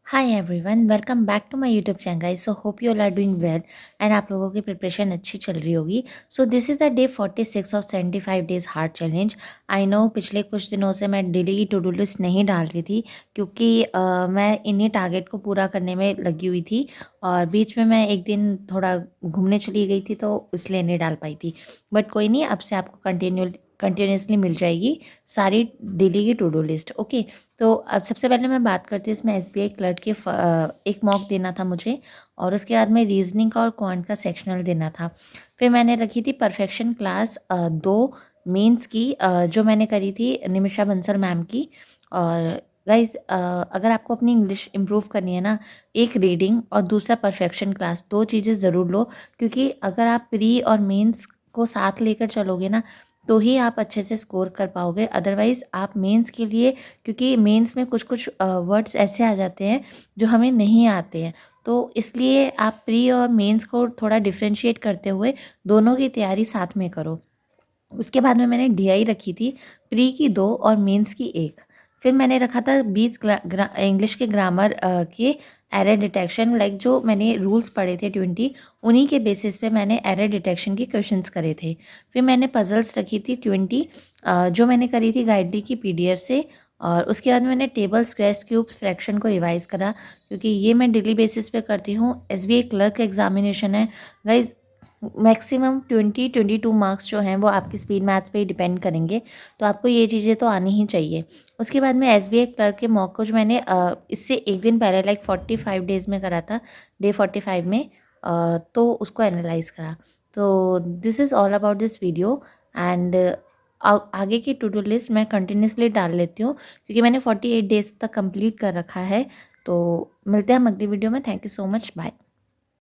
Hi everyone, welcome back to my YouTube channel guys. So hope you all are doing well and आप लोगों की preparation अच्छी चल रही होगी। So this is the day 46 of 75 days hard challenge. I know पिछले कुछ दिनों से मैं डेली की टू डू लिस्ट नहीं डाल रही थी क्योंकि मैं इन्हीं टारगेट को पूरा करने में लगी हुई थी और बीच में मैं एक दिन थोड़ा घूमने चली गई थी तो इसलिए नहीं डाल पाई थी। बट कोई नहीं, अब से आपको कंटिन्यूसली मिल जाएगी सारी डेली की टू डू लिस्ट। ओके, तो अब सबसे पहले मैं बात करती हूँ, इसमें एसबीआई क्लर्क के एक मॉक देना था मुझे और उसके बाद में रीजनिंग का और क्वांट का सेक्शनल देना था। फिर मैंने रखी थी परफेक्शन क्लास 2 मेंस की, जो मैंने करी थी निमिषा बंसल मैम की। और गाइज, अगर आपको अपनी इंग्लिश इम्प्रूव करनी है ना, एक रीडिंग और दूसरा परफेक्शन क्लास, 2 चीज़ें ज़रूर लो। क्योंकि अगर आप प्री और मेंस को साथ लेकर चलोगे ना तो ही आप अच्छे से स्कोर कर पाओगे। अदरवाइज़ आप मेंस के लिए, क्योंकि मेंस में कुछ कुछ वर्ड्स ऐसे आ जाते हैं जो हमें नहीं आते हैं, तो इसलिए आप प्री और मेंस को थोड़ा डिफरेंशिएट करते हुए दोनों की तैयारी साथ में करो। उसके बाद में मैंने डीआई रखी थी, प्री की 2 और मेंस की 1। फिर मैंने रखा था 20 इंग्लिश के ग्रामर के एरर डिटेक्शन, लाइक जो मैंने रूल्स पढ़े थे 20, उन्हीं के बेसिस पे मैंने एरर डिटेक्शन के क्वेश्चंस करे थे। फिर मैंने पजल्स रखी थी 20, जो मैंने करी थी गाइडली की पीडीएफ से। और उसके बाद मैंने टेबल, स्क्वायर्स, क्यूब्स, फ्रैक्शन को रिवाइज करा क्योंकि ये मैं डेली बेसिस पे करती हूँ। एसबीआई क्लर्क एग्जामिनेशन है गाइज, मैक्सिमम 22 मार्क्स जो हैं वो आपकी स्पीड मैथ्स पे ही डिपेंड करेंगे, तो आपको ये चीज़ें तो आनी ही चाहिए। उसके बाद में एसबीआई क्लर्क के मॉक को जो मैंने इससे एक दिन पहले लाइक 45 डेज़ में करा था, डे 45 में, तो उसको एनालाइज करा। तो this is all about this video and आगे की टू डू लिस्ट मैं कंटिन्यूसली डाल लेती हूँ क्योंकि मैंने 48 डेज़ तक कंप्लीट कर रखा है। तो मिलते हैं हम अगली वीडियो में। Thank you so much, bye.